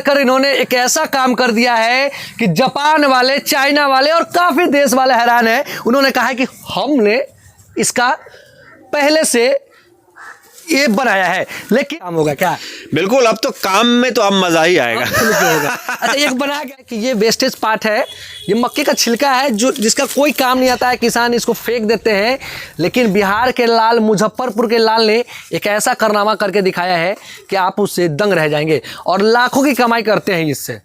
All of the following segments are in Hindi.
कर इन्होंने एक ऐसा काम कर दिया है कि जापान वाले, चाइना वाले और काफी देश वाले हैरान हैं। उन्होंने कहा है कि हमने इसका पहले से ये बनाया है, लेकिन काम होगा क्या? बिल्कुल, अब तो काम में तो अब मजा ही आएगा। अच्छा, एक बनाया गया कि ये वेस्टेज पार्ट है, ये मक्के का छिलका है जो जिसका कोई काम नहीं आता है, किसान इसको फेंक देते हैं। लेकिन बिहार के लाल, मुजफ्फरपुर के लाल ने एक ऐसा कारनामा करके दिखाया है कि आप उससे दंग रह जाएंगे और लाखों की कमाई करते हैं इससे।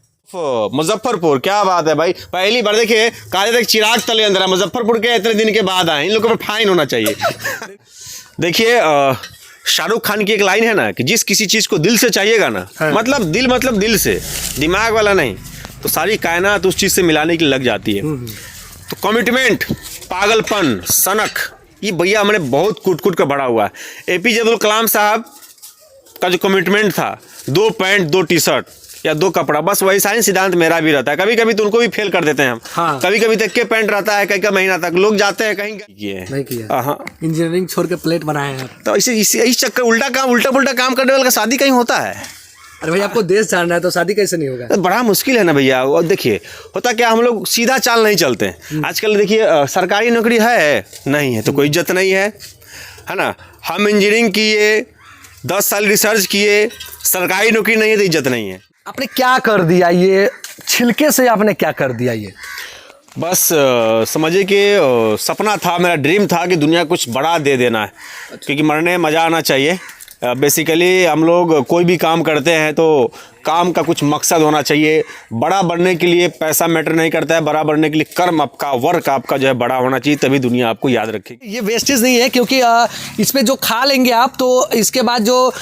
मुजफ्फरपुर, क्या बात है भाई। पहली बार देखिए काले तक चिराग तले अंदर है, मुजफ्फरपुर के इतने दिन के बाद आए, इन लोगों पर फाइन होना चाहिए। देखिए शाहरुख खान की एक लाइन है ना कि जिस किसी चीज को दिल से चाहिएगा ना, मतलब दिल से, दिमाग वाला नहीं, तो सारी कायनात उस चीज से मिलाने के लिए लग जाती है। तो कमिटमेंट, पागलपन, सनक, ये भैया हमने बहुत कूट कर बड़ा हुआ है। APJ अब्दुल कलाम साहब का जो कमिटमेंट था, 2 पैंट 2 टी-शर्ट या 2 कपड़ा, बस वही साइंस सिद्धांत मेरा भी रहता है। कभी कभी तो उनको भी फेल कर देते हैं हम। हाँ। कभी कभी तक के पैंट रहता है, कई महीना तक लोग जाते हैं कहीं नहीं किया। हाँ, इंजीनियरिंग छोड़ के प्लेट बनाए हैं। तो इस चक्कर उल्टा पुल्टा काम करने वाले का शादी कहीं होता है। अरे भाई, आपको देश जानना है तो शादी कैसे नहीं होगा? तो बड़ा मुश्किल है ना भैया। और देखिए होता क्या, हम लोग सीधा चाल नहीं चलते। आजकल देखिए सरकारी नौकरी है नहीं है तो कोई इज्जत नहीं है ना। हम इंजीनियरिंग किए, 10 साल रिसर्च किए, सरकारी नौकरी नहीं है तो इज्जत नहीं है। आपने क्या कर दिया? ये छिलके से आपने क्या कर दिया? ये बस समझिए कि सपना था, मेरा ड्रीम था कि दुनिया कुछ बड़ा दे देना है। क्योंकि मरने में मज़ा आना चाहिए। बेसिकली हम लोग कोई भी काम करते हैं तो काम का कुछ मकसद होना चाहिए। बड़ा बनने के लिए पैसा मैटर नहीं करता है, बड़ा बनने के लिए कर्म आपका, वर्क आपका जो है बड़ा होना चाहिए, तभी दुनिया आपको याद रखेगी। ये वेस्टेज नहीं है, क्योंकि इसमें जो खा लेंगे आप तो इसके बाद जो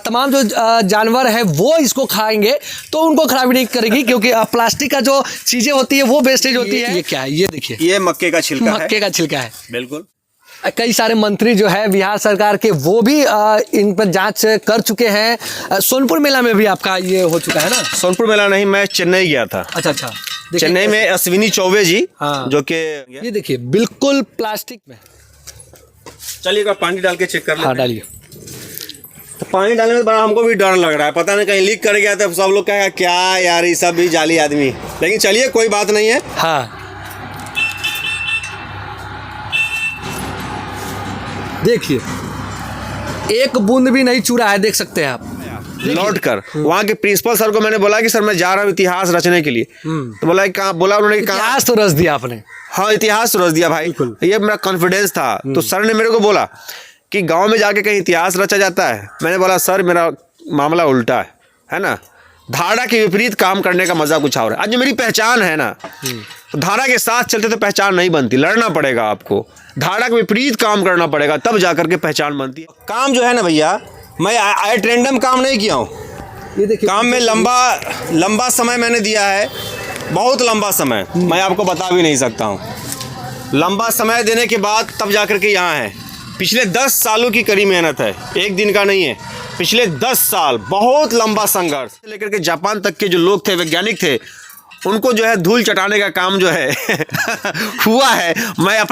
तमाम जो जानवर है वो इसको खाएंगे तो उनको खराबी नहीं करेगी, क्योंकि प्लास्टिक का जो चीज़ें होती है वो वेस्टेज होती है। ये क्या है? ये देखिए, ये मक्के का छिलका है। मक्के का छिलका है, बिल्कुल। कई सारे मंत्री जो है बिहार सरकार के वो भी इन पर जांच कर चुके हैं। सोनपुर मेला में भी आपका ये हो चुका है ना? सोनपुर मेला नहीं, मैं चेन्नई गया था। अच्छा। चेन्नई में अश्विनी चौबे जी, हाँ, जो कि ये देखिए बिल्कुल प्लास्टिक में। चलिएगा पानी डाल के चेक कर लेते हैं। हाँ, डालिए। तो पानी डालने में बड़ा हमको भी डर लग रहा है, पता नहीं कहीं लीक कर गया तो सब लोग कहेगा क्या यार ये सब भी जाली आदमी। लेकिन चलिए कोई बात नहीं है। हाँ, देखिए एक बूंद भी नहीं चूरा है, देख सकते हैं आप। लौट कर वहाँ के प्रिंसिपल सर को मैंने बोला कि सर मैं जा रहा हूँ इतिहास रचने के लिए। तो बोला कहाँ? बोला उन्होंने कहा इतिहास तो रच दिया आपने। हाँ, इतिहास रच दिया भाई, ये मेरा कॉन्फिडेंस था। तो सर ने मेरे को बोला कि गांव में जाके कहीं इतिहास रचा जाता है। मैंने बोला सर मेरा मामला उल्टा है ना, धारा के विपरीत काम करने का मजा कुछ और है। आज जो मेरी पहचान है ना, तो धारा के साथ चलते तो पहचान नहीं बनती, लड़ना पड़ेगा आपको, धारा के विपरीत काम करना पड़ेगा, तब जाकर के पहचान बनती है। काम जो है ना भैया, मैं एट रैंडम काम नहीं किया हूँ। ये देखिए काम में लंबा समय मैंने दिया है, बहुत लंबा समय, मैं आपको बता भी नहीं सकता हूँ। लंबा समय देने के बाद तब जाकर के यहाँ है। पिछले 10 सालों की कड़ी मेहनत है, एक दिन का नहीं है। पिछले 10 साल बहुत लंबा संघर्ष, लेकर के जापान तक के जो लोग थे, वैज्ञानिक थे, उनको जो है धूल चटाने का काम जो है हुआ है। मैं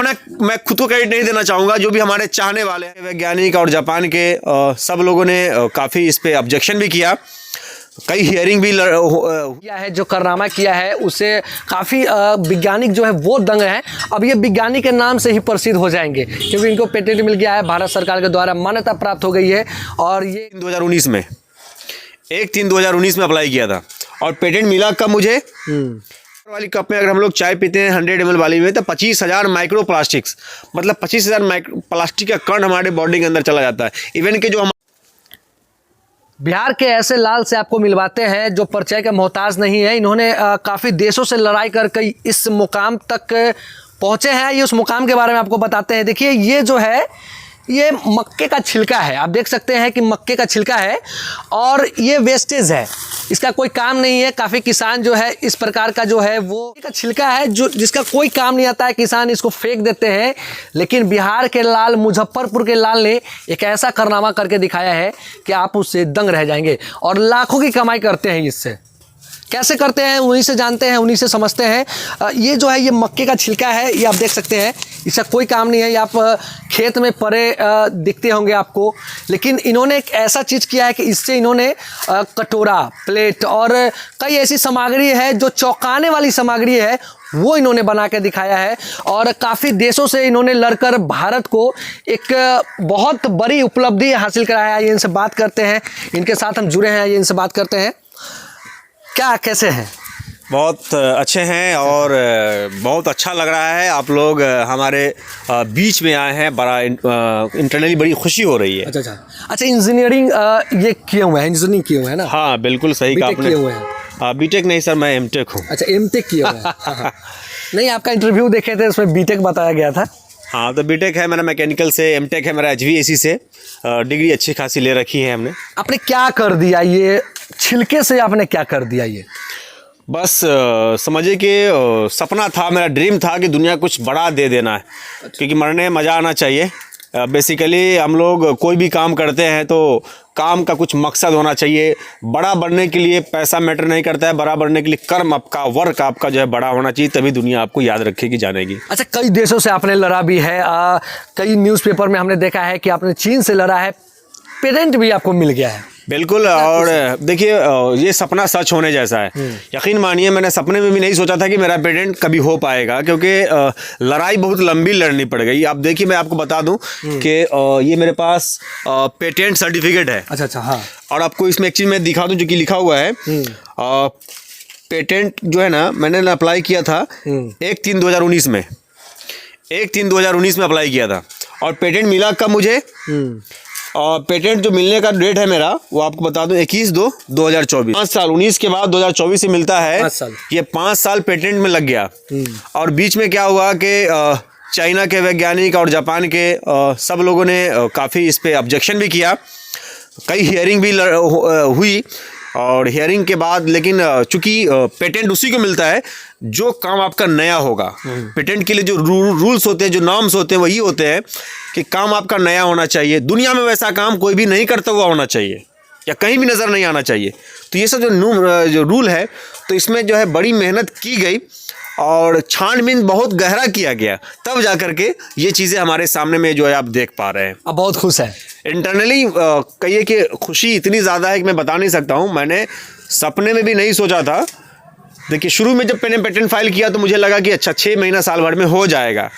खुद को क्रेडिट नहीं देना चाहूँगा, जो भी हमारे चाहने वाले हैं वैज्ञानिक और जापान के सब लोगों ने काफ़ी इस पे ऑब्जेक्शन भी किया, कई हियरिंग भी किया है। जो कारनामा किया है उससे काफ़ी वैज्ञानिक जो है वो दंग हैं। अब ये वैज्ञानिक के नाम से ही प्रसिद्ध हो जाएंगे, क्योंकि इनको पेटेंट मिल गया है, भारत सरकार के द्वारा मान्यता प्राप्त हो गई है। और ये 2019 में 1/3/2019 में अप्लाई किया था और पेटेंट मिला कब मुझे? वाली कप में अगर हम लोग चाय पीते हैं 100 ml वाली में, तो 25,000 माइक्रो प्लास्टिक्स, मतलब 25,000 प्लास्टिक का कण हमारे बॉडी के अंदर चला जाता है। इवन के जो बिहार के ऐसे लाल से आपको मिलवाते हैं जो परिचय के मोहताज नहीं है। इन्होंने काफ़ी देशों से लड़ाई कर इस मुकाम तक पहुँचे हैं। ये उस मुकाम के बारे में आपको बताते हैं। देखिए ये जो है ये मक्के का छिलका है, आप देख सकते हैं कि मक्के का छिलका है और ये वेस्टेज है, इसका कोई काम नहीं है। काफ़ी किसान जो है इस प्रकार का जो है वो का छिलका है जो जिसका कोई काम नहीं आता है, किसान इसको फेंक देते हैं। लेकिन बिहार के लाल, मुजफ्फरपुर के लाल ने एक ऐसा कारनामा करके दिखाया है कि आप उससे दंग रह जाएंगे और लाखों की कमाई करते हैं इससे। कैसे करते हैं उन्हीं से जानते हैं, उन्हीं से समझते हैं। ये जो है ये मक्के का छिलका है, ये आप देख सकते हैं, इसका कोई काम नहीं है। ये आप खेत में पड़े दिखते होंगे आपको, लेकिन इन्होंने एक ऐसा चीज़ किया है कि इससे इन्होंने कटोरा, प्लेट और कई ऐसी सामग्री है जो चौंकाने वाली सामग्री है, वो इन्होंने बना के दिखाया है। और काफ़ी देशों से इन्होंने लड़कर भारत को एक बहुत बड़ी उपलब्धि हासिल कराया है। ये इनसे बात करते हैं, इनके साथ हम जुड़े हैं, ये इनसे बात करते हैं। क्या, कैसे हैं? बहुत अच्छे हैं और बहुत अच्छा लग रहा है। आप लोग हमारे बीच में आए हैं, बड़ा इंटरनली बड़ी खुशी हो रही है। अच्छा, इंजीनियरिंग ये किए हुए हैं, इंजीनियरिंग किए हुए हैं ना? हाँ बिल्कुल सही कहा आपने। किए हुए हैं? बीटेक नहीं सर, मैं एमटेक हूँ। अच्छा, एमटेक किए हुए हैं। हाँ। नहीं, आपका इंटरव्यू देखे थे, उसमें बीटेक बताया गया था। हाँ, तो बीटेक है मेरा मैकेनिकल से, एमटेक है मेरा HVAC से। डिग्री अच्छी खासी ले रखी है हमने। आपने क्या कर दिया, ये छिलके से आपने क्या कर दिया? ये बस समझिए कि सपना था, मेरा ड्रीम था कि दुनिया कुछ बड़ा दे देना है। क्योंकि मरने में मज़ा आना चाहिए। बेसिकली हम लोग कोई भी काम करते हैं तो काम का कुछ मकसद होना चाहिए। बड़ा बनने के लिए पैसा मैटर नहीं करता है, बड़ा बनने के लिए कर्म आपका, वर्क आपका जो है बड़ा होना चाहिए, तभी दुनिया आपको याद रखेगी, जानेगी। अच्छा, कई देशों से आपने लड़ा भी है। कई न्यूज़पेपर में हमने देखा है कि आपने चीन से लड़ा है, पेटेंट भी आपको मिल गया है। बिल्कुल। और देखिए, ये सपना सच होने जैसा है। यकीन मानिए, मैंने सपने में भी नहीं सोचा था कि मेरा पेटेंट कभी हो पाएगा, क्योंकि लड़ाई बहुत लंबी लड़नी पड़ गई। आप देखिए, मैं आपको बता दूं कि ये मेरे पास पेटेंट सर्टिफिकेट है। अच्छा, हाँ। और आपको इसमें एक चीज़ मैं दिखा दूं जो कि लिखा हुआ है। पेटेंट जो है ना, मैंने अप्लाई किया था 1/3/2019 में। 1/3/2019 में अप्लाई किया था और पेटेंट मिला कब मुझे? और पेटेंट जो मिलने का डेट है मेरा, वो आपको बता दूं 21/2/2024। 5 साल, 19 के बाद 2024 से मिलता है। 5 साल। ये 5 साल पेटेंट में लग गया। और बीच में क्या हुआ कि चाइना के वैज्ञानिक और जापान के सब लोगों ने काफ़ी इस पे ऑब्जेक्शन भी किया। कई हियरिंग भी हुई और हियरिंग के बाद, लेकिन चूंकि पेटेंट उसी को मिलता है जो काम आपका नया होगा। पेटेंट के लिए जो रूल्स होते हैं, जो नॉर्म्स होते हैं, वही होते हैं कि काम आपका नया होना चाहिए। दुनिया में वैसा काम कोई भी नहीं करता हुआ होना चाहिए या कहीं भी नज़र नहीं आना चाहिए। तो ये सब जो रूल है, तो इसमें जो है बड़ी मेहनत की गई और छानबीन बहुत गहरा किया गया, तब जा कर के ये चीज़ें हमारे सामने में जो है आप देख पा रहे हैं। अब बहुत खुश है। इंटरनली कहिए कि खुशी इतनी ज़्यादा है कि मैं बता नहीं सकता हूँ। मैंने सपने में भी नहीं सोचा था। देखिए, शुरू में जब मैंने पेटेंट फाइल किया तो मुझे लगा कि अच्छा 6 महीना साल भर में हो जाएगा,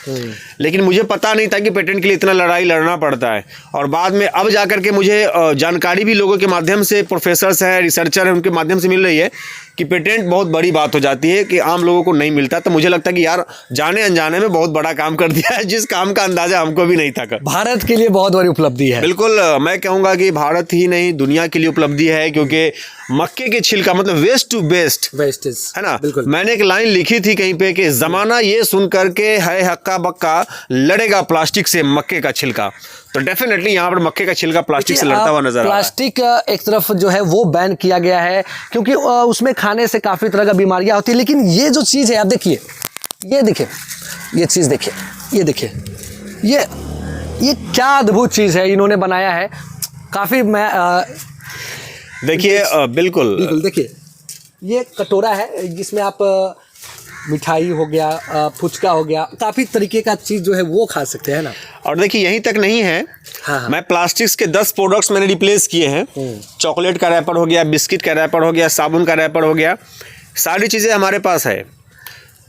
लेकिन मुझे पता नहीं था कि पेटेंट के लिए इतना लड़ाई लड़ना पड़ता है। और बाद में अब जा कर के मुझे जानकारी भी लोगों के माध्यम से, प्रोफेसर्स हैं, रिसर्चर हैं, उनके माध्यम से मिल रही है कि पेटेंट बहुत बड़ी बात हो जाती है, कि आम लोगों को नहीं मिलता। तो मुझे लगता है कि यार, जाने अनजाने में बहुत बड़ा काम कर दिया है, जिस काम का अंदाजा हमको भी नहीं था। भारत के लिए बहुत बड़ी उपलब्धि है। बिल्कुल, मैं कहूँगा कि भारत ही नहीं, दुनिया के लिए उपलब्धि है। क्योंकि मक्के के छिलका मतलब वेस्ट टू बेस्ट, वेस्टेज है ना। बिल्कुल। मैंने एक लाइन लिखी थी कहीं पे कि जमाना ये सुन करके है हक्का बक्का, लड़ेगा प्लास्टिक से मक्के का छिलका। तो डेफिनेटली यहाँ पर मक्के का छिलका प्लास्टिक से लड़ता हुआ नजर आ रहा है। प्लास्टिक एक तरफ जो है वो बैन किया गया है, क्योंकि उसमें खाने से काफ़ी तरह का बीमारियां होती है। लेकिन ये जो चीज़ है, आप देखिए, ये देखिए, ये चीज़ देखिए, ये देखिए, ये क्या अद्भुत चीज़ है इन्होंने बनाया है। काफ़ी मैं देखिए, बिल्कुल देखिए, ये कटोरा है जिसमें आप मिठाई हो गया, फुचका हो गया, काफ़ी तरीके का चीज़ जो है वो खा सकते हैं ना। और देखिए, यहीं तक नहीं है। हाँ। मैं प्लास्टिक्स के 10 प्रोडक्ट्स मैंने रिप्लेस किए हैं। चॉकलेट का रैपर हो गया, बिस्किट का रैपर हो गया, साबुन का रैपर हो गया, सारी चीज़ें हमारे पास है।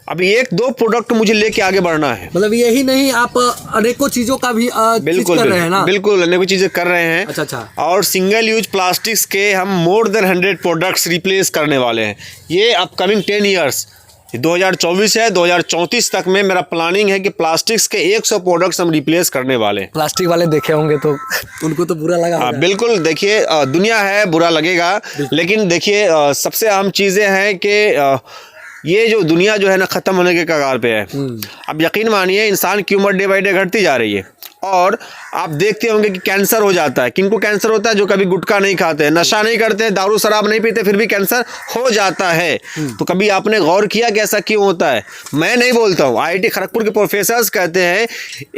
अभी 1-2 प्रोडक्ट मुझे लेके आगे बढ़ना है। मतलब यही नहीं, आप अनेकों चीज़ों का भी बिल्कुल कर रहे हैं ना। बिल्कुल, अनेकों चीज़ें कर रहे हैं। अच्छा। और सिंगल यूज प्लास्टिक्स के हम मोर देन 100 प्रोडक्ट्स रिप्लेस करने वाले हैं। ये अपकमिंग 10 ईयर्स, 2024 है, 2034 तक में मेरा प्लानिंग है कि प्लास्टिक्स के 100 प्रोडक्ट्स हम रिप्लेस करने वाले हैं। प्लास्टिक वाले देखे होंगे तो उनको तो बुरा लगा होगा। बिल्कुल, देखिए, दुनिया है, बुरा लगेगा, लेकिन देखिए, सबसे अहम चीज़ें हैं कि ये जो दुनिया जो है ना, ख़त्म होने के कगार पे है। अब यकीन मानिए, इंसान की उम्र डे बाई डे घटती जा रही है और आप देखते होंगे कि कैंसर हो जाता है। किनको कैंसर होता है? जो कभी गुटखा नहीं खाते, नशा नहीं करते, दारू शराब नहीं पीते, फिर भी कैंसर हो जाता है। तो कभी आपने गौर किया कि ऐसा क्यों होता है? मैं नहीं बोलता हूँ, IIT खड़गपुर के प्रोफेसर्स कहते हैं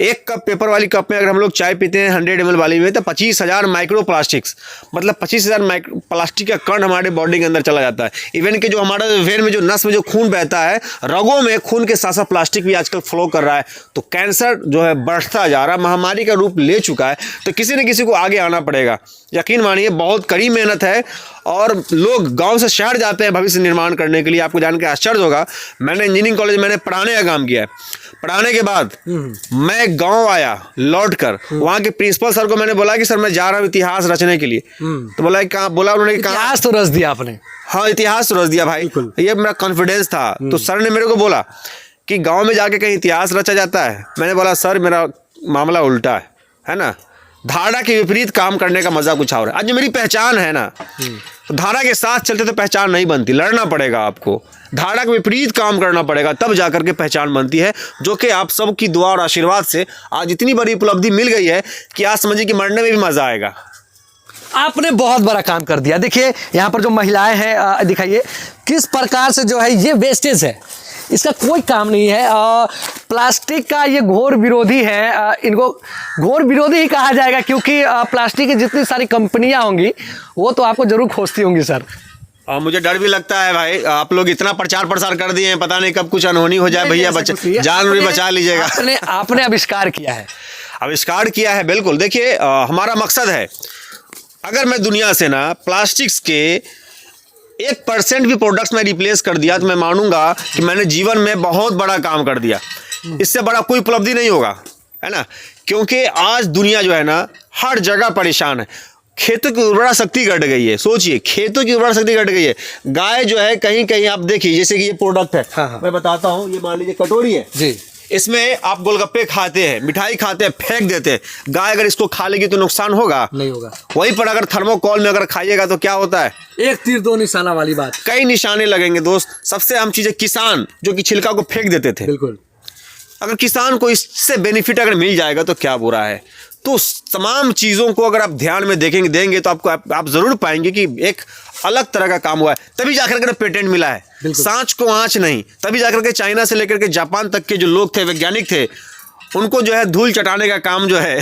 एक कप पेपर वाली कप में अगर हम लोग चाय पीते हैं 100 ml वाली में, तो 25,000 माइक्रो प्लास्टिक्स, मतलब 25,000 प्लास्टिक का कण हमारे बॉडी के अंदर चला जाता है। इवन कि जो हमारा वेन में जो नस में जो खून बहता है, रगों में खून के साथ साथ प्लास्टिक भी आजकल फ्लो कर रहा है। तो कैंसर जो है बढ़ता जा रहा है, महामारी का रूप ले चुका है। तो किसी न किसी को आगे आना पड़ेगा। यकीन मानिए बहुत कड़ी मेहनत है और लोग गांव से शहर जाते हैं भविष्य निर्माण करने के लिए। आपको जान के आश्चर्य होगा, मैंने इंजीनियरिंग कॉलेज मैंने पढ़ाने का काम किया है। पढ़ाने के बाद मैं गांव आया लौटकर, वहां के प्रिंसिपल सर को मैंने बोला कि सर मैं जा रहा हूँ इतिहास रचने के लिए। तो बोला कहाँ? बोला उन्होंने कहा इतिहास तो रच दिया आपने। हाँ, इतिहास रच दिया भाई, ये मेरा कॉन्फिडेंस था। तो सर ने मेरे को बोला कि गांव में जाके कहीं इतिहास रचा जाता है? मैंने बोला सर मेरा मामला उल्टा है ना, धारणा के विपरीत काम करने का मजा कुछ और है। आज जो मेरी पहचान है ना, तो धारणा के साथ चलते तो पहचान नहीं बनती, लड़ना पड़ेगा आपको, धारणा के विपरीत काम करना पड़ेगा, तब जाकर के पहचान बनती है। जो कि आप सबकी दुआ और आशीर्वाद से आज इतनी बड़ी उपलब्धि मिल गई है कि आज समझिए कि मरने में भी मजा आएगा। आपने बहुत बड़ा काम कर दिया। देखिए यहाँ पर जो महिलाएं हैं, दिखाइए किस प्रकार से जो है ये वेस्टेज है, इसका कोई काम नहीं है। प्लास्टिक का ये घोर विरोधी है, इनको घोर विरोधी ही कहा जाएगा, क्योंकि प्लास्टिक की जितनी सारी कंपनियां होंगी वो तो आपको जरूर खोजती होंगी सर। और मुझे डर भी लगता है भाई, आप लोग इतना प्रचार प्रसार कर दिए हैं, पता नहीं कब कुछ अनहोनी हो जाए। भैया जान भी बचा लीजिएगा। आपने आविष्कार किया है। आविष्कार किया है, बिल्कुल। देखिए हमारा मकसद है, अगर मैं दुनिया से ना प्लास्टिक्स के 1% भी प्रोडक्ट्स में रिप्लेस कर दिया तो मैं मानूंगा कि मैंने जीवन में बहुत बड़ा काम कर दिया। इससे बड़ा कोई उपलब्धि नहीं होगा, है ना। क्योंकि आज दुनिया जो है ना हर जगह परेशान है। खेतों की उर्वरा शक्ति घट गई है, सोचिए खेतों की उर्वरा शक्ति घट गई है। गाय जो है कहीं कहीं आप देखिए, जैसे कि ये प्रोडक्ट है, हाँ। मैं बताता हूँ, ये मान लीजिए कटोरी है जी, इसमें आप गोलगप्पे खाते हैं, मिठाई खाते हैं, फेंक देते हैं। गाय अगर इसको खा लेगी तो नुकसान होगा? नहीं होगा। वहीं पर अगर थर्मोकोल में अगर खाइएगा तो क्या होता है? एक तीर दो निशाना वाली बात। कई निशाने लगेंगे दोस्त। सबसे अहम चीज है किसान जो कि छिलका को फेंक देते थे। बिल्कुल। अगर किसान को इससे बेनिफिट अगर मिल जाएगा तो क्या बुरा है। तो तमाम चीज़ों को अगर आप ध्यान में देंगे तो आपको आप जरूर पाएंगे कि एक अलग तरह का काम हुआ है। तभी जाकर के पेटेंट मिला है, सांच को आंच नहीं। तभी जाकर के चाइना से लेकर के जापान तक के जो लोग थे, वैज्ञानिक थे, उनको जो है धूल चटाने का काम जो है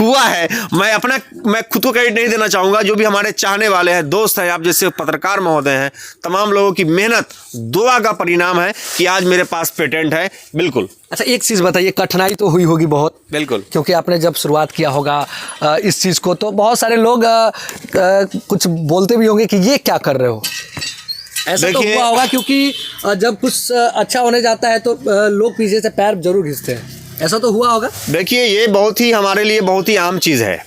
हुआ है। मैं खुद को क्रेडिट नहीं देना चाहूँगा, जो भी हमारे चाहने वाले हैं, दोस्त हैं, आप जैसे पत्रकार महोदय हैं, तमाम लोगों की मेहनत दुआ का परिणाम है कि आज मेरे पास पेटेंट है। बिल्कुल। अच्छा एक चीज़ बताइए, कठिनाई तो हुई होगी बहुत? बिल्कुल। क्योंकि आपने जब शुरुआत किया होगा इस चीज़ को, तो बहुत सारे लोग कुछ बोलते भी होंगे कि ये क्या कर रहे हो। ऐसा तो हुआ होगा, क्योंकि जब कुछ अच्छा होने जाता है तो लोग पीछे से पैर जरूर खींचते हैं। ऐसा तो हुआ होगा? देखिए ये बहुत ही हमारे लिए बहुत ही आम चीज़ है।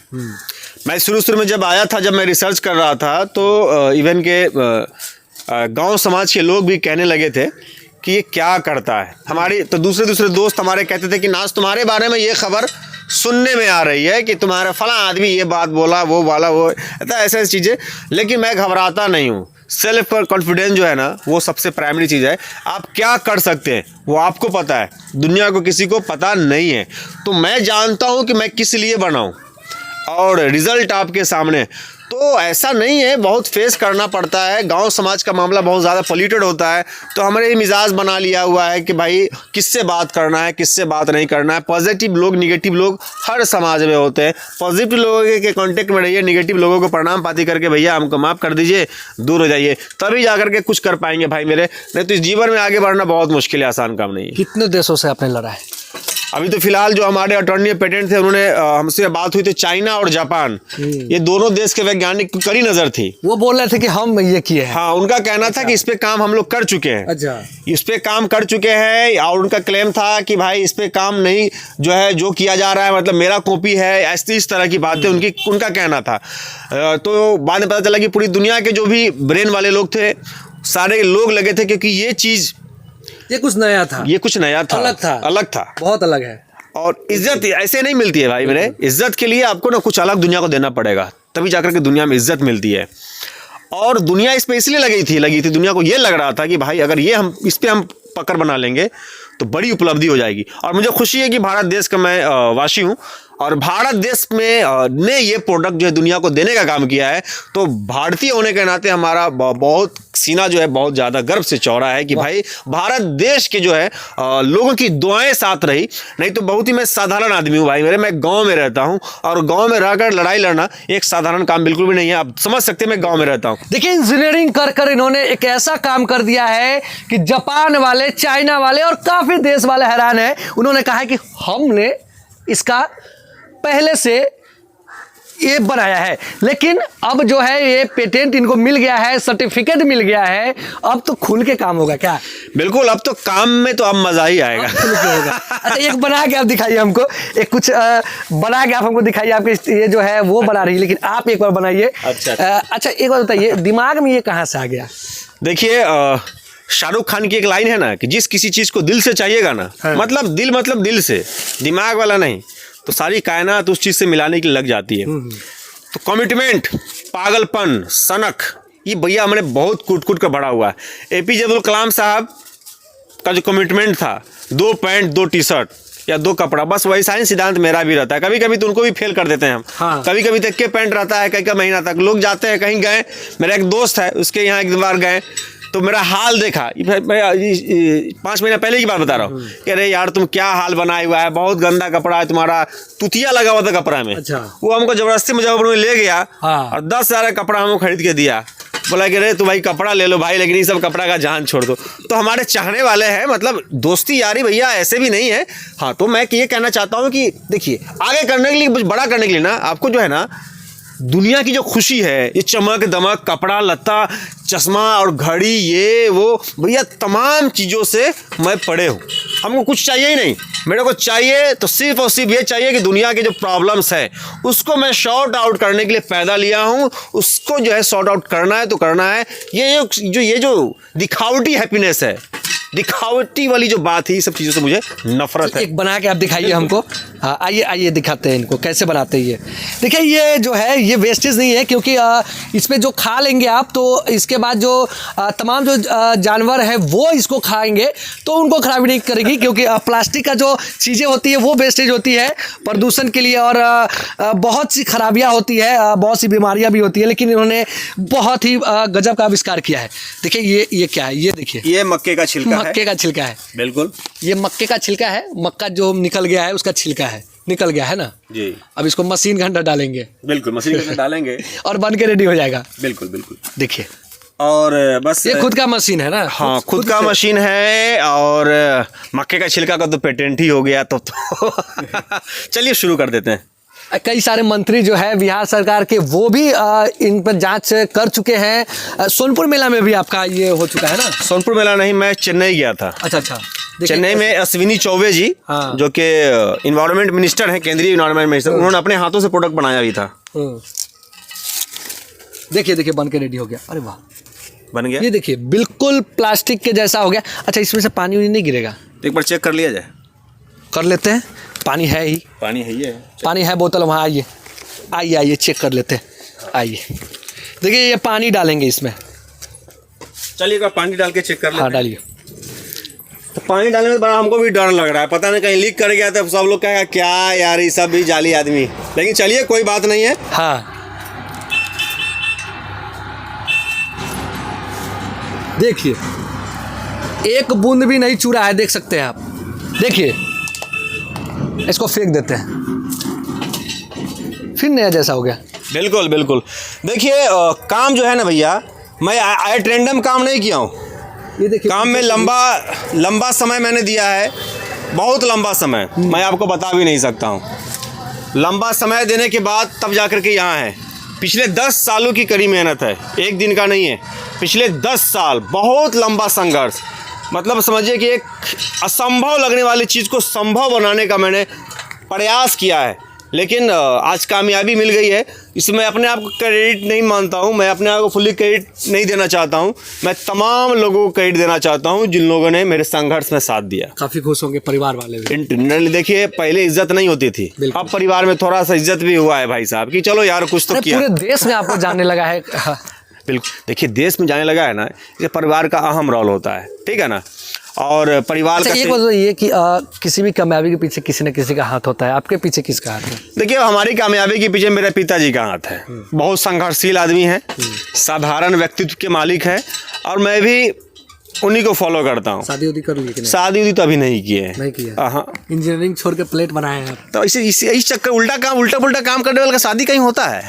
मैं शुरू में जब आया था, जब मैं रिसर्च कर रहा था, तो इवन के गांव समाज के लोग भी कहने लगे थे कि ये क्या करता है। हमारी तो दूसरे दोस्त हमारे कहते थे कि नाज तुम्हारे बारे में ये खबर सुनने में आ रही है कि तुम्हारा फला आदमी ये बात बोला, वो वाला, वो ऐसे चीज़ें। लेकिन मैं घबराता नहीं हूँ। सेल्फ कॉन्फिडेंस जो है ना, वो सबसे प्राइमरी चीज़ है। आप क्या कर सकते हैं वो आपको पता है, दुनिया को किसी को पता नहीं है। तो मैं जानता हूँ कि मैं किस लिए बनाऊँ, और रिजल्ट आपके सामने। तो ऐसा नहीं है, बहुत फेस करना पड़ता है। गांव समाज का मामला बहुत ज़्यादा पॉल्यूटेड होता है। तो हमने ये मिजाज बना लिया हुआ है कि भाई किससे बात करना है, किससे बात नहीं करना है। पॉजिटिव लोग, निगेटिव लोग हर समाज में होते हैं। पॉजिटिव लोगों के कांटेक्ट में रहिए, निगेटिव लोगों को प्रणाम पाती करके भैया हमको माफ़ कर दीजिए, दूर हो जाइए, तभी जा करके कुछ कर पाएंगे भाई मेरे। नहीं तो इस जीवन में आगे बढ़ना बहुत मुश्किल है, आसान काम नहीं है। कितने देशों से आपने लड़ा है? अभी तो फिलहाल जो हमारे अटॉर्नी पेटेंट थे, उन्होंने हमसे बात हुई थी, चाइना और जापान, ये दोनों देश के वैज्ञानिक की कड़ी नजर थी। वो बोल रहे थे कि हम ये किए हैं। हाँ, उनका कहना था कि इस पे काम हम लोग कर चुके हैं। अच्छा। इस पे काम कर चुके हैं, और उनका क्लेम था कि भाई इस पे काम नहीं, जो किया जा रहा है मतलब मेरा कॉपी है, ऐसी इस तरह की बातें उनका कहना था। तो बाद में पता चला कि पूरी दुनिया के जो भी ब्रेन वाले लोग थे, सारे लोग लगे थे, क्योंकि ये चीज, ये कुछ नया था, ये कुछ नया था, अलग था, बहुत अलग है। और इज्जत ऐसे नहीं मिलती है भाई मेरे। इज्जत के लिए आपको ना कुछ अलग दुनिया को देना पड़ेगा, तभी जाकर के दुनिया में इज्जत मिलती है। और दुनिया इस पे इसलिए लगी थी, दुनिया को ये लग रहा था कि भाई अगर ये हम इस पे हम पकड़ बना लेंगे तो बड़ी उपलब्धि हो जाएगी। और मुझे खुशी है कि भारत देश का मैं वासी हूँ और भारत देश में ने ये प्रोडक्ट जो है दुनिया को देने का काम किया है। तो भारतीय होने के नाते हमारा बहुत सीना जो है बहुत ज़्यादा गर्व से चौड़ा है कि भाई भारत देश के जो है लोगों की दुआएं साथ रही। नहीं तो बहुत ही मैं साधारण आदमी हूँ भाई, मैं गांव में रहता हूँ और गांव में रहकर लड़ाई लड़ना एक साधारण काम बिल्कुल भी नहीं है। आप समझ सकते हैं मैं गांव में रहता हूँ। देखिए इंजीनियरिंग कर कर इन्होंने एक ऐसा काम कर दिया है कि जापान वाले, चाइना वाले और काफ़ी देश वाले हैरान हैं। उन्होंने कहा है कि हमने इसका पहले से ये बनाया है, लेकिन अब जो है ये पेटेंट इनको मिल गया है, सर्टिफिकेट मिल गया है, अब तो खुल के काम होगा क्या? बिल्कुल, अब तो काम में तो अब मजा ही आएगा। अच्छा, एक बना के आप दिखाइए हमको, एक कुछ बना के आप हमको दिखाइए। आपके ये जो है वो बना रही है, लेकिन आप एक बार बनाइए। अच्छा एक बार बताइए, दिमाग में ये कहाँ से आ गया? देखिए शाहरुख खान की एक लाइन है ना कि जिस किसी चीज को दिल से चाहिएगा ना, मतलब दिल से, दिमाग वाला नहीं, तो सारी कायनात उस चीज से मिलाने के लिए लग जाती है। तो कमिटमेंट, पागलपन, सनक, ये भैया हमने बहुत कूट कर बड़ा हुआ है। APJ अब्दुल कलाम साहब का जो कमिटमेंट था, 2 पैंट 2 टी-शर्ट या 2 कपड़ा, बस वही साइन सिद्धांत मेरा भी रहता है। कभी कभी तो उनको भी फेल कर देते हैं हम। कभी कभी तक के पैंट रहता है, कई महीना तक लोग जाते हैं कहीं गए। मेरा एक दोस्त है, उसके यहाँ एक बार गए तो मेरा हाल देखा, 5 महीना पहले की बात बता रहा हूँ कि अरे यार तुम क्या हाल बनाया हुआ है, बहुत गंदा कपड़ा है तुम्हारा, तुतिया लगा हुआ था कपड़ा में। अच्छा। वो हमको जबरदस्ती मुजफ्फरपुर में ले गया और 10,000 का कपड़ा हमको खरीद के दिया। बोला कि अरे तू भाई कपड़ा ले लो भाई, लेकिन ये सब कपड़ा का जान छोड़ दो। तो हमारे चाहने वाले हैं, मतलब दोस्ती यारी भैया ऐसे भी नहीं है। हाँ, तो मैं ये कहना चाहता हूँ कि देखिए आगे करने के लिए, बड़ा करने के लिए ना, आपको जो है ना दुनिया की जो खुशी है, ये चमक दमक, कपड़ा लत्ता, चश्मा और घड़ी, ये वो भैया तमाम चीज़ों से मैं पड़े हूँ। हमको कुछ चाहिए ही नहीं, मेरे को चाहिए तो सिर्फ और सिर्फ ये चाहिए कि दुनिया के जो प्रॉब्लम्स है उसको मैं सॉर्ट आउट करने के लिए पैदा लिया हूँ। उसको जो है सॉर्ट आउट करना है तो करना है। ये जो दिखावटी हैप्पीनेस है, दिखावटी वाली जो बात है, ये सब चीज़ों से मुझे नफरत है। एक बना के आप दिखाइए हमको। हाँ, आइए दिखाते हैं इनको कैसे बनाते हैं ये। देखिए ये जो है ये वेस्टेज नहीं है, क्योंकि इसमें जो खा लेंगे आप तो इसके बाद जो तमाम जो जानवर है वो इसको खाएंगे तो उनको खराबी नहीं करेगी, क्योंकि प्लास्टिक का जो चीज़ें होती है वो वेस्टेज होती है प्रदूषण के लिए और बहुत सी खराबियाँ होती है, बहुत सी बीमारियाँ भी होती है। लेकिन इन्होंने बहुत ही गजब का आविष्कार किया है। देखिए ये क्या है, ये देखिए, ये मक्के का छिलका है। मक्के का छिलका है, बिल्कुल ये मक्के का छिलका है। मक्का जो निकल गया है उसका छिलका है, निकल गया है ना जी। अब इसको मशीन के अंदर डालेंगे, बिल्कुल मशीन के अंदर डालेंगे और बन के रेडी हो जाएगा। बिल्कुल देखिए, और बस ये खुद का मशीन है ना। हाँ, खुद का मशीन है। और मक्के का छिलका का तो पेटेंट ही हो गया तो चलिए शुरू कर देते हैं। कई सारे मंत्री जो है बिहार सरकार के वो भी इन पर जांच कर चुके हैं। सोनपुर मेला में भी आपका ये हो चुका है ना? सोनपुर मेला नहीं, मैं चेन्नई गया था। अच्छा। चेन्नई में अश्विनी चौबे जी, जो कि इन्वायरमेंट मिनिस्टर हैं, केंद्रीय इन्वायरमेंट मिनिस्टर, उन्होंने अपने हाथों से प्रोडक्ट बनाया भी था। देखिए बन के रेडी हो गया। अरे वाह, बन गया। ये देखिए बिल्कुल प्लास्टिक के जैसा हो गया। अच्छा, इसमें से पानी नहीं गिरेगा? एक बार चेक कर लिया जाए। कर लेते हैं। पानी है ही, पानी है ही है, पानी है बोतल वहाँ। आइए चेक कर लेते हैं। आइए देखिए, ये पानी डालेंगे इसमें। चलिए एक पानी डाल के चेक कर लेते हैं। हाँ डालिए। तो पानी डालने में बड़ा हमको भी डर लग रहा है, पता नहीं कहीं लीक कर गया तो सब लोग कहेगा क्या यार ये सब भी जाली आदमी। लेकिन चलिए कोई बात नहीं है। हाँ देखिए, एक बूंद भी नहीं चूरा है, देख सकते हैं आप। देखिए इसको फेंक देते हैं, फिर नया जैसा हो गया। बिल्कुल देखिए काम जो है ना भैया, मैं एट रैंडम काम नहीं किया हूँ। ये देखिए काम में लंबा समय मैंने दिया है, बहुत लंबा समय। मैं आपको बता भी नहीं सकता हूँ। लंबा समय देने के बाद तब जा कर के यहाँ है। पिछले 10 सालों की कड़ी मेहनत है, एक दिन का नहीं है। पिछले 10 साल बहुत लंबा संघर्ष, मतलब समझिए कि एक असंभव लगने वाली चीज़ को संभव बनाने का मैंने प्रयास किया है। लेकिन आज कामयाबी मिल गई है। इसमें अपने आप को क्रेडिट नहीं मानता हूँ, मैं अपने आप को फुली क्रेडिट नहीं देना चाहता हूँ। मैं तमाम लोगों को क्रेडिट देना चाहता हूँ जिन लोगों ने मेरे संघर्ष में साथ दिया। काफ़ी खुश होंगे परिवार वाले भी। इंटरनली देखिए, पहले इज्जत नहीं होती थी, अब परिवार में थोड़ा सा इज्जत भी हुआ है भाई साहब, कि चलो यार कुछ तो किया। पूरे देश में आपको जानने लगा है। बिल्कुल, देखिए देश में जाने लगा है ना, ये परिवार का अहम रोल होता है, ठीक है ना। और परिवार अच्छा, का एक बात तो ये कि किसी भी कामयाबी के पीछे किसी न किसी का हाथ होता है, आपके पीछे किसका हाथ है? देखिए, हमारी कामयाबी के पीछे मेरे पिताजी का हाथ है। बहुत संघर्षशील आदमी है, साधारण व्यक्तित्व के मालिक है, और मैं भी उन्हीं को फॉलो करता हूँ। शादी उदी कर ली कि नहीं? शादी उदी तो अभी नहीं की है। नहीं किया? हाँ। इंजीनियरिंग छोड़ के प्लेट बनाए हैं आप। तो इस चक्कर उल्टा पुल्टा काम करने वाले का शादी कहीं होता है?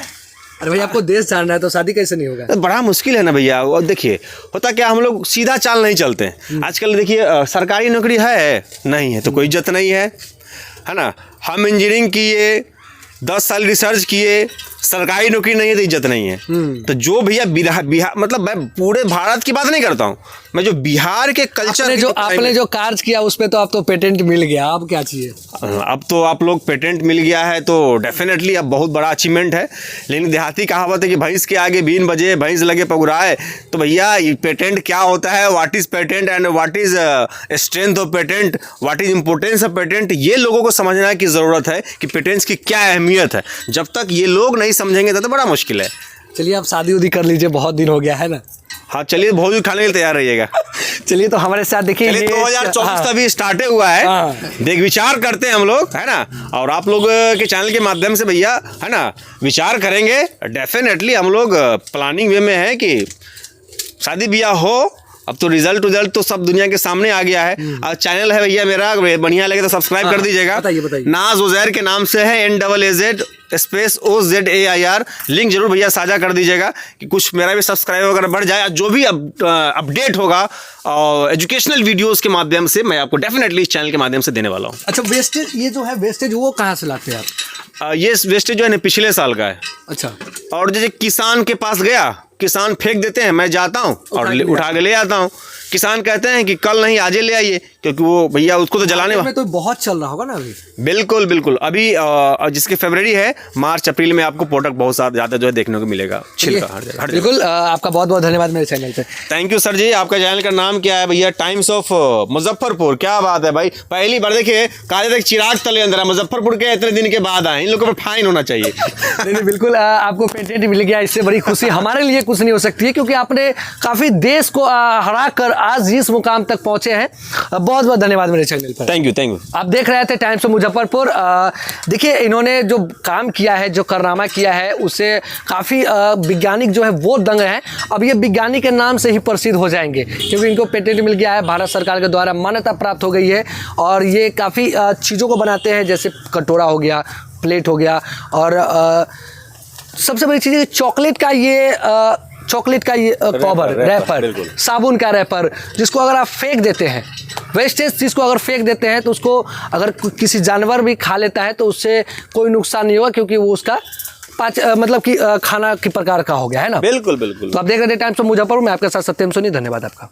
अरे भाई, आपको देश जानना है तो शादी कैसे नहीं होगा? तो बड़ा मुश्किल है ना भैया। और देखिए, होता क्या, हम लोग सीधा चाल नहीं चलते हैं। आजकल देखिए, सरकारी नौकरी है नहीं है तो कोई इज्जत नहीं है ना। हम इंजीनियरिंग किए, 10 साल रिसर्च किए, सरकारी नौकरी नहीं है तो इज्जत नहीं है। तो जो भैया बिहार मतलब मैं पूरे भारत की बात नहीं करता हूँ, मैं जो बिहार के कल्चर आपने जो कार्य किया उस पे तो आप तो पेटेंट मिल गया, अब क्या चाहिए? अब तो आप लोग पेटेंट मिल गया है तो डेफिनेटली अब बहुत बड़ा अचीवमेंट है। लेकिन देहाती कहावत है कि भैंस के आगे बीन बजे भैंस लगे पगुराए। तो भैया, ये पेटेंट क्या होता है, what is patent and what is strength of patent, what is importance of patent, ये लोगों को समझने की ज़रूरत है कि पेटेंट्स की क्या अहमियत है। जब तक ये लोग नहीं समझेंगे तो बड़ा मुश्किल है। चलिए, आप शादी उदी कर लीजिए, बहुत दिन हो गया है ना। हाँ, चलिए, भोजन खाने के लिए तैयार रहिएगा। चलिए, तो हमारे साथ देखिए, 2024 अभी स्टार्ट हुआ है। देख विचार करते हैं हम लोग, है ना। और आप लोग के चैनल के माध्यम से भैया, है ना, विचार करेंगे। डेफिनेटली हम लोग प्लानिंग वे में है कि शादी ब्याह हो। अब तो रिजल्ट तो सब दुनिया के सामने आ गया है। और चैनल है भैया मेरा, बढ़िया लगे तो सब्सक्राइब कर दीजिएगा। बताइए। नाज उजैर के नाम से है, NAAZ स्पेस OZAIR। लिंक जरूर भैया साझा कर दीजिएगा कि कुछ मेरा भी सब्सक्राइब वगैरह बढ़ जाए। जो भी अपडेट होगा एजुकेशनल वीडियोस के माध्यम से मैं आपको डेफिनेटली इस चैनल के माध्यम से देने वाला हूँ। अच्छा, वेस्टेज, ये जो है वेस्टेज, वो कहाँ से लाते हैं आप? ये वेस्टेज जो है ना, पिछले साल का है। अच्छा। और जैसे किसान के पास गया, किसान फेंक देते हैं, मैं जाता हूँ और उठा के ले आता हूँ। किसान कहते हैं कि कल नहीं आज ले आइए, क्योंकि वो भैया उसको तो जलाने में तो बहुत चल रहा होगा ना अभी। बिल्कुल अभी जिसके फरवरी है, मार्च अप्रैल में आपको प्रोडक्ट बहुत ज़्यादा जो है देखने को मिलेगा। छिलका हर जगह। बिल्कुल, आपका बहुत बहुत धन्यवाद मेरे चैनल पे। थैंक यू सर जी। आपका चैनल का नाम क्या है भैया? Times of Muzaffarpur. क्या बात है भाई, पहली बार देखिए, काले तक चिराग तले अंदर है। मुजफ्फरपुर के इतने दिन के बाद आए, इन लोगों पर फाइन होना चाहिए। नहीं, बिल्कुल, आपको पेटेंट मिल गया, इससे बड़ी खुशी हमारे लिए कुछ नहीं हो सकती है, क्योंकि आपने काफी देश को हरा कर आज इस मुकाम तक पहुंचे हैं। बहुत बहुत धन्यवाद मेरे चैनल पर। Thank you. आप देख रहे थे टाइम्स ऑफ मुजफ्फरपुर। देखिए, इन्होंने जो काम किया है, जो कारनामा किया है, उससे काफ़ी वैज्ञानिक जो है वो दंग हैं। अब ये विज्ञानी के नाम से ही प्रसिद्ध हो जाएंगे, क्योंकि इनको पेटेंट मिल गया है, भारत सरकार के द्वारा मान्यता प्राप्त हो गई है। और ये काफ़ी चीज़ों को बनाते हैं, जैसे कटोरा हो गया, प्लेट हो गया, और सबसे बड़ी चीज़ है चॉकलेट का ये कवर रैपर, साबुन का रैपर, जिसको अगर आप फेंक देते हैं, वेस्टेज चीज़ को अगर फेंक देते हैं तो उसको अगर किसी जानवर भी खा लेता है तो उससे कोई नुकसान नहीं होगा, क्योंकि वो उसका मतलब कि खाना के प्रकार का हो गया है ना। बिल्कुल। तो आप देख रहे थे टाइम्स ऑफ मुजफ्फरपुर में, आपके साथ सत्यम सोनी। धन्यवाद आपका।